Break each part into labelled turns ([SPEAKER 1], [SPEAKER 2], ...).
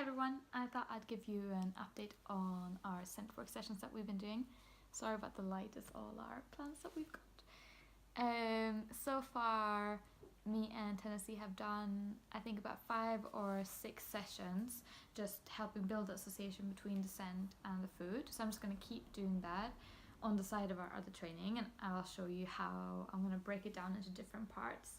[SPEAKER 1] everyone, I thought I'd give you an update on our Scentwork sessions that we've been doing. Sorry about the light, it's all our plants that we've got. So far, me and Tennessee have done, I think, about 5 or 6 sessions, just helping build the association between the scent and the food. So I'm just going to keep doing that on the side of our other training, and I'll show you how I'm going to break it down into different parts.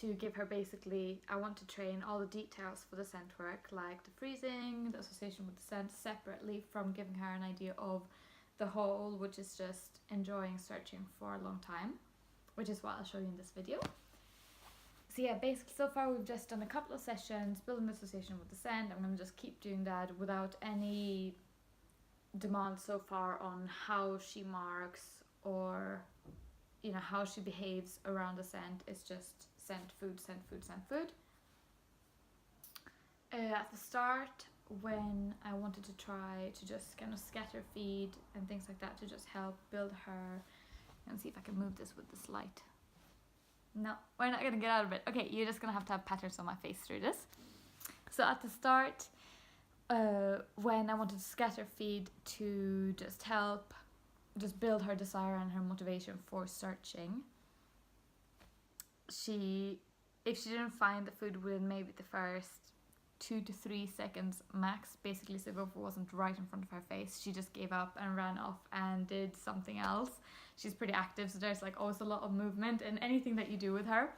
[SPEAKER 1] To give her basically, I want to train all the details for the scent work, like the freezing, the association with the scent, separately from giving her an idea of the whole, which is just enjoying searching for a long time, which is what I'll show you in this video. So yeah, basically so far we've just done a couple of sessions building the association with the scent. I'm going to just keep doing that without any demand so far on how she marks or how she behaves around the scent. It's just scent, food, scent, food, scent, food. At the start, when I wanted to try to just kind of scatter feed and things like that to just help build her, and see if I can move this with this light. No, we're not gonna get out of it. Okay, you're just gonna have to have patterns on my face through this. So at the start, when I wanted to scatter feed to just help just build her desire and her motivation for searching, if she didn't find the food within maybe the first 2 to 3 seconds max, basically, so if it wasn't right in front of her face, she just gave up and ran off and did something else. She's pretty active, so there's like always a lot of movement in anything that you do with her.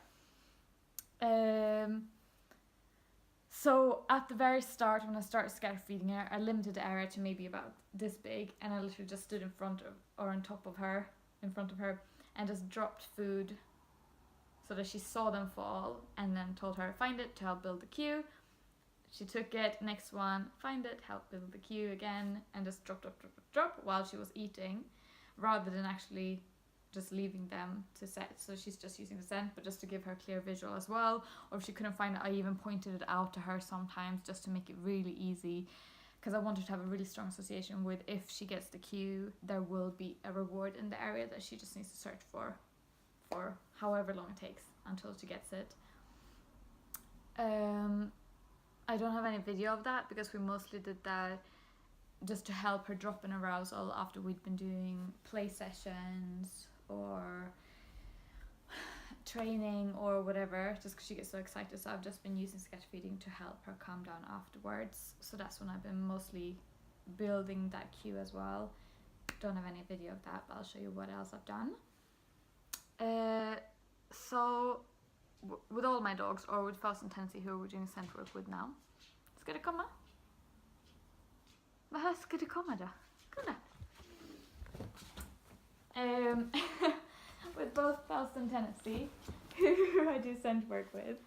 [SPEAKER 1] So at the very start, when I started scatter feeding her, I limited the area to maybe about this big, and I literally just stood in front of, or on top of her, in front of her, and just dropped food so that she saw them fall, and then told her find it to help build the cue. She took it, next one, find it, help build the cue again, and just drop while she was eating, rather than actually just leaving them to set. So she's just using the scent, but just to give her clear visual as well. Or if she couldn't find it, I even pointed it out to her sometimes just to make it really easy, because I wanted to have a really strong association with, if she gets the cue, there will be a reward in the area that she just needs to search for however long it takes until she gets it. I don't have any video of that because we mostly did that just to help her drop in arousal after we'd been doing play sessions or training or whatever, just because she gets so excited. So I've just been using scatter feeding to help her calm down afterwards. So that's when I've been mostly building that cue as well. Don't have any video of that, but I'll show you what else I've done. So with all my dogs, or with Faust and Tennessee, who we're doing scent work with now. Ska det komma? Vad ska det komma då? Kolla. With both Faust and Tennessee, who I do scent work with,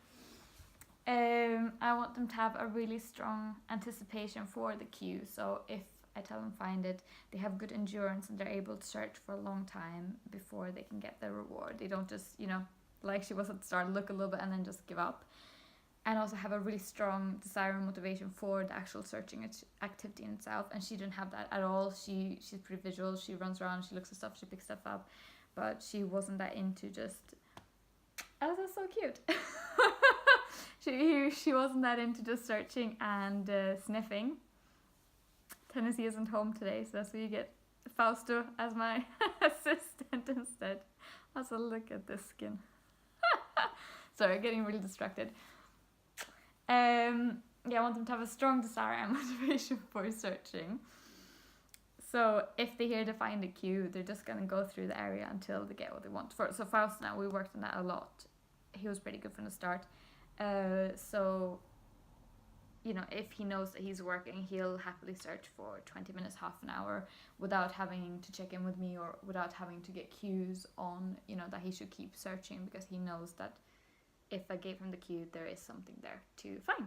[SPEAKER 1] I want them to have a really strong anticipation for the cue. So if I tell them find it, they have good endurance and they're able to search for a long time before they can get their reward. They don't just, like she was at the start, look a little bit and then just give up. And also have a really strong desire and motivation for the actual searching activity in itself. And she didn't have that at all. She's pretty visual. She runs around, she looks at stuff, she picks stuff up. But she wasn't that into just... Oh, that's so cute. She wasn't that into just searching and sniffing. Tennessee isn't home today, so that's where you get Fausto as my assistant instead. Also, look at this skin. Sorry, getting really distracted. Yeah, I want them to have a strong desire and motivation for searching. So if they hear to find a cue, they're just gonna go through the area until they get what they want. So Faust, now we worked on that a lot. He was pretty good from the start. So if he knows that he's working, he'll happily search for 20 minutes, half an hour, without having to check in with me or without having to get cues on, that he should keep searching, because he knows that if I gave him the cue, there is something there to find.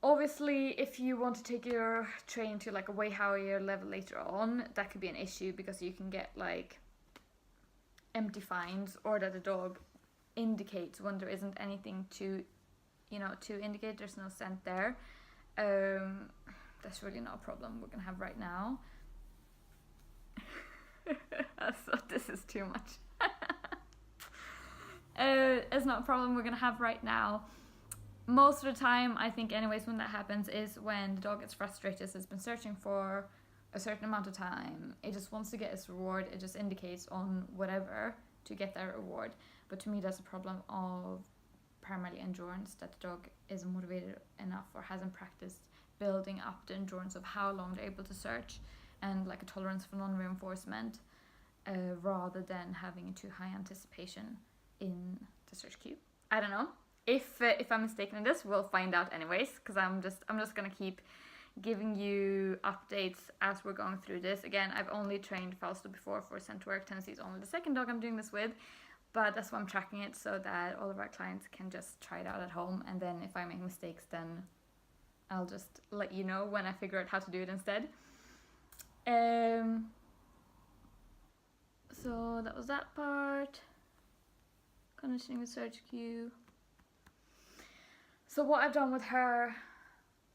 [SPEAKER 1] Obviously, if you want to take your train to like a way higher level later on, that could be an issue, because you can get like empty finds, or that the dog indicates when there isn't anything to indicate there's no scent there. That's really not a problem we're gonna have right now. I thought this is too much. It's not a problem we're gonna have right now. most of the time, I think anyways, when that happens is when the dog gets frustrated, so it's been searching for a certain amount of time. It just wants to get its reward. It just indicates on whatever to get that reward. But to me, that's a problem of primarily endurance, that the dog isn't motivated enough or hasn't practiced building up the endurance of how long they're able to search, and like a tolerance for non-reinforcement, rather than having a too high anticipation in the search queue. I don't know. If I'm mistaken in this, we'll find out anyways, because I'm just gonna keep giving you updates as we're going through this. Again, I've only trained Fausto before for Scentwork. Tennessee's only the second dog I'm doing this with, but that's why I'm tracking it, so that all of our clients can just try it out at home, and then if I make mistakes, then I'll just let you know when I figure out how to do it instead. So that was that part. Conditioning the search queue. So what I've done with her,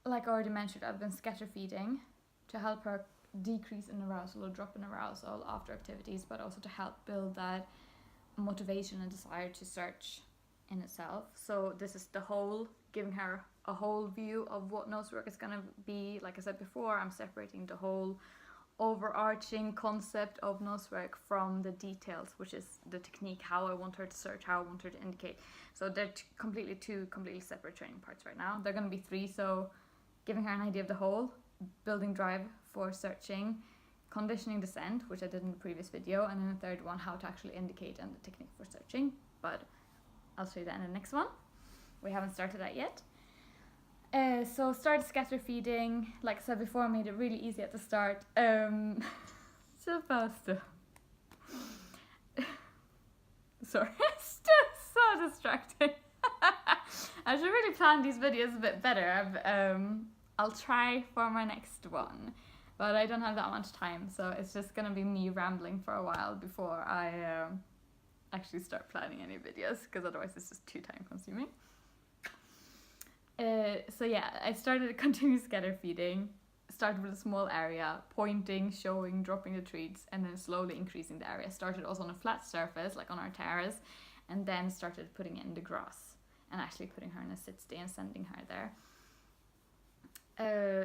[SPEAKER 1] like I already mentioned, I've been scatter feeding to help her decrease in arousal or drop in arousal after activities, but also to help build that motivation and desire to search in itself. So this is the whole, giving her a whole view of what Nosework is going to be. Like I said before, I'm separating the whole overarching concept of Nosework from the details, which is the technique, how I want her to search, how I want her to indicate. So they're two completely separate training parts right now. They're going to be three, so giving her an idea of the whole, building drive for searching, conditioning the scent, which I did in the previous video, and then the third one, how to actually indicate and the technique for searching. But I'll show you that in the next one. We haven't started that yet. So started scatter feeding. Like I said before, I made it really easy at the start. Supposed to. Sorry, it's just so distracting. I should really plan these videos a bit better. I'll try for my next one, but I don't have that much time, so it's just gonna be me rambling for a while before I actually start planning any videos, because otherwise it's just too time consuming. So yeah, I started continuous scatter feeding, started with a small area, pointing, showing, dropping the treats, and then slowly increasing the area. Started also on a flat surface, like on our terrace, and then started putting it in the grass, and actually putting her in a sit stay and sending her there.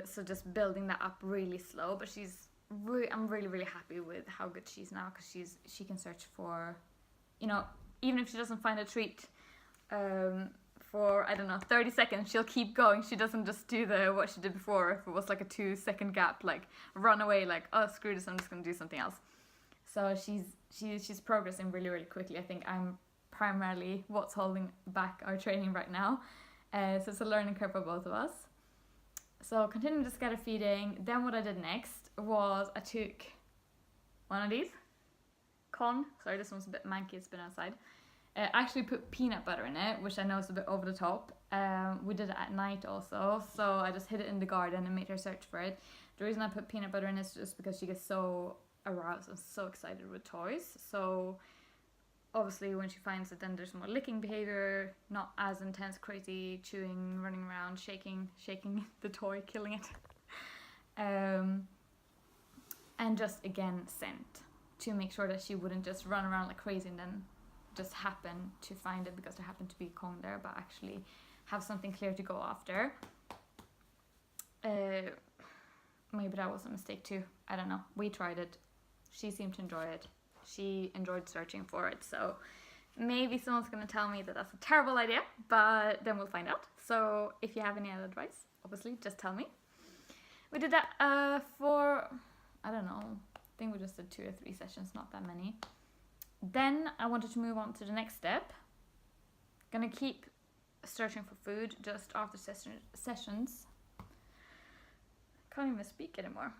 [SPEAKER 1] So just building that up really slow, but I'm really happy with how good she is now, because she can search for, you know, even if she doesn't find a treat, for, I don't know, 30 seconds, she'll keep going. She doesn't just do what she did before. If it was like a 2-second gap, like run away, like, oh, screw this, I'm just gonna do something else. So she's progressing really quickly. I think I'm primarily what's holding back our training right now. So it's a learning curve for both of us. So continuing the scatter feeding. Then what I did next was I took one of these. Sorry, this one's a bit manky, it's been outside. I actually put peanut butter in it, which I know is a bit over the top. We did it at night also, so I just hid it in the garden and made her search for it. The reason I put peanut butter in is just because she gets so aroused and so excited with toys. So obviously when she finds it, then there's more licking behavior, not as intense, crazy chewing, running around, shaking the toy, killing it. And just again scent, to make sure that she wouldn't just run around like crazy and then just happen to find it because there happened to be a Kong there, but actually have something clear to go after. Maybe that was a mistake too, I don't know. We tried it, she seemed to enjoy it, she enjoyed searching for it, so maybe someone's gonna tell me that that's a terrible idea, but then we'll find out. So if you have any other advice, obviously just tell me. We did that for, I don't know, I think we just did 2 or 3 sessions, not that many. Then I wanted to move on to the next step. Gonna keep searching for food just after sessions. Can't even speak anymore.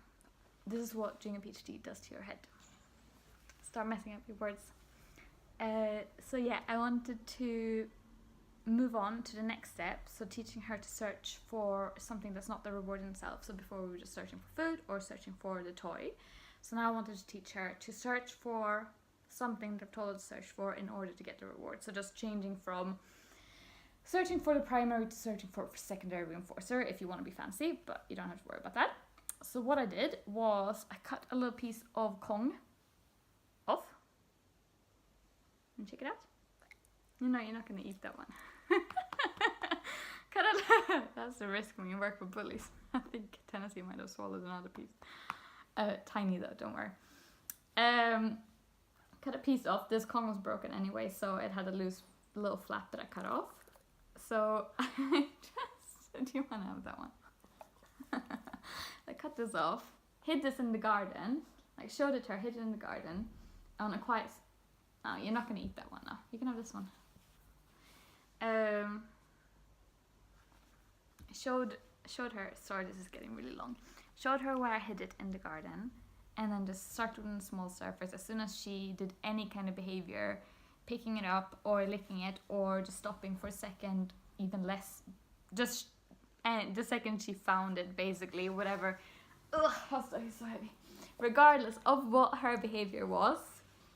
[SPEAKER 1] This is what doing a PhD does to your head. Start messing up your words. So yeah, I wanted to move on to the next step. So teaching her to search for something that's not the reward in itself. So before we were just searching for food or searching for the toy. So now I wanted to teach her to search for something that I've told her to search for in order to get the reward. So just changing from searching for the primary to searching for secondary reinforcer, if you want to be fancy, but you don't have to worry about that. So what I did was I cut a little piece of Kong off. And check it out. No, you're not going to eat that one. Cut it. That's the risk when you work with bullies. I think Tennessee might have swallowed another piece. Tiny though, don't worry. Cut a piece off. This Kong was broken anyway, so it had a loose little flap that I cut off. So I just, do you want to have that one? I cut this off, hid this in the garden, like showed it to her, hid it in the garden on a quiet. Oh, you're not gonna eat that one now. You can have this one. Showed her. Sorry, this is getting really long. Showed her where I hid it in the garden, and then just started on a small surface. As soon as she did any kind of behavior, picking it up or licking it or just stopping for a second, even less, just and the second she found it, basically, whatever. Ugh, it's so heavy. Regardless of what her behavior was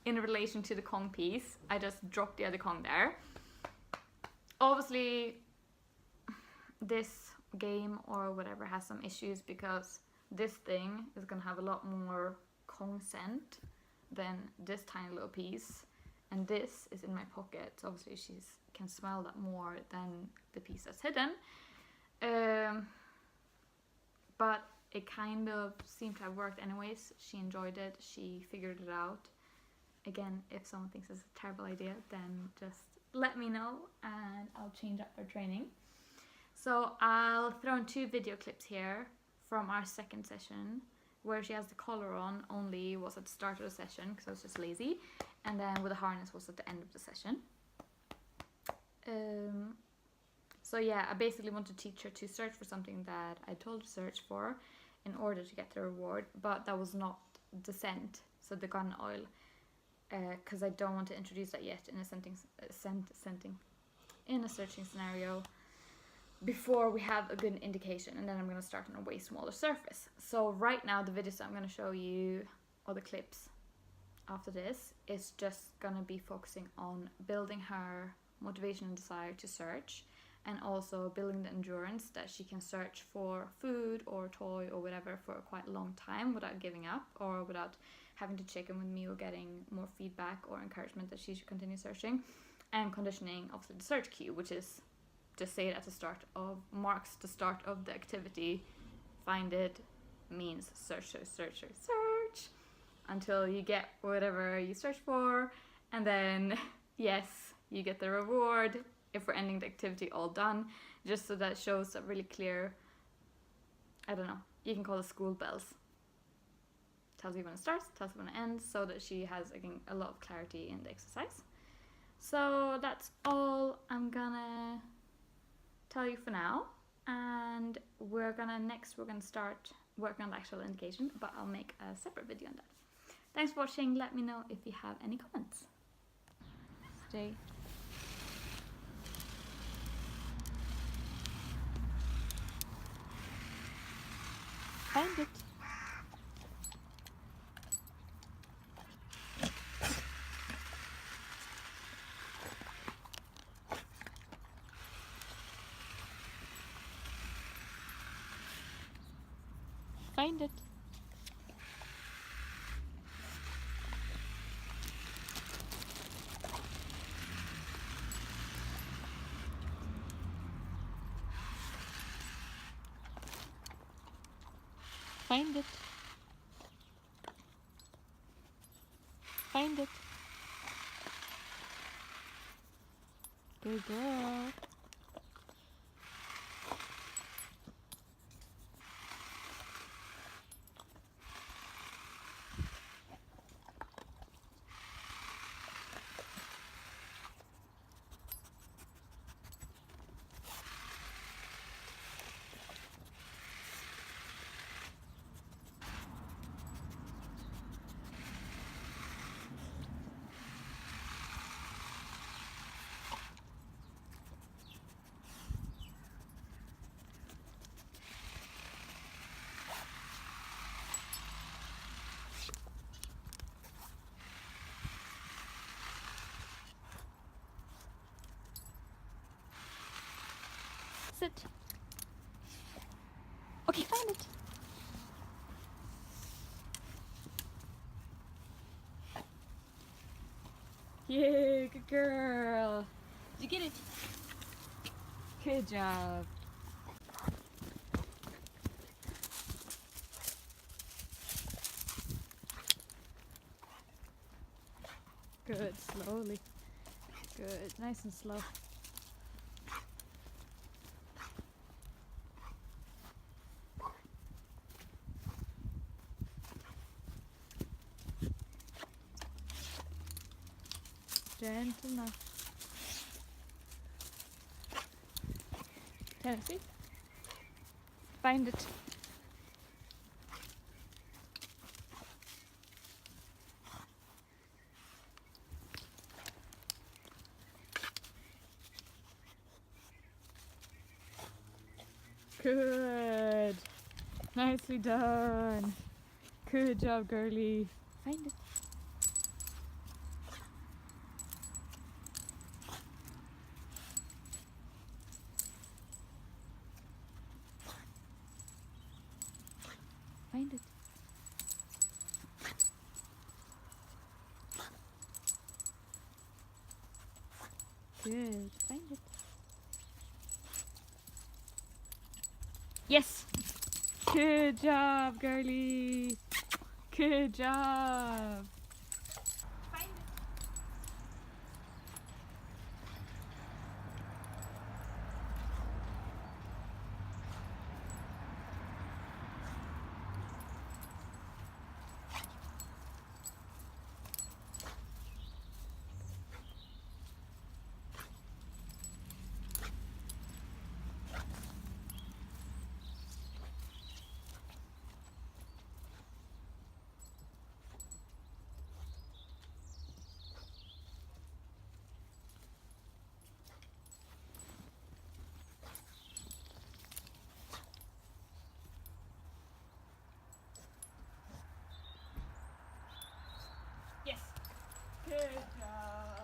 [SPEAKER 1] in relation to the Kong piece, I just dropped the other Kong there. Obviously, this game or whatever has some issues because this thing is gonna have a lot more Kong scent than this tiny little piece, and this is in my pocket, so obviously she can smell that more than the piece that's hidden. But it kind of seemed to have worked anyways. She enjoyed it, she figured it out. Again, if someone thinks it's a terrible idea, then just let me know and I'll change up for training. So I'll throw in 2 video clips here from our second session where she has the collar on, only was at the start of the session because I was just lazy, and then with the harness was at the end of the session. So yeah, I basically want to teach her to search for something that I told her to search for in order to get the reward, but that was not the scent, so the gun oil, because I don't want to introduce that yet in a searching scenario before we have a good indication, and then I'm going to start on a way smaller surface. So right now the videos I'm going to show you, or the clips after this, is just going to be focusing on building her motivation and desire to search, and also building the endurance that she can search for food or toy or whatever for quite a long time without giving up or without having to check in with me or getting more feedback or encouragement that she should continue searching, and conditioning obviously the search cue, which is just say it at the start of, marks the start of the activity. Find it means search, search, search, search, search until you get whatever you search for, and then yes, you get the reward if we're ending the activity all done, just so that shows a really clear, I don't know, you can call it school bells. Tells you when it starts, tells you when it ends, so that she has, again, a lot of clarity in the exercise. So that's all I'm gonna tell you for now, and we're gonna start working on the actual indication, but I'll make a separate video on that. Thanks for watching. Let me know if you have any comments. Stay. Find it. Find it. Find it. Find it. Good girl. Sit. Okay, find it. Yay, good girl. Did you get it? Good job. Good, slowly. Good, nice and slow. Gentle now. Tennessee, find it. Good. Nicely done. Good job, girly. Find it. Find it. Good. Find it. Yes. Good job, girly. Good job. Find it. Yes. Good job.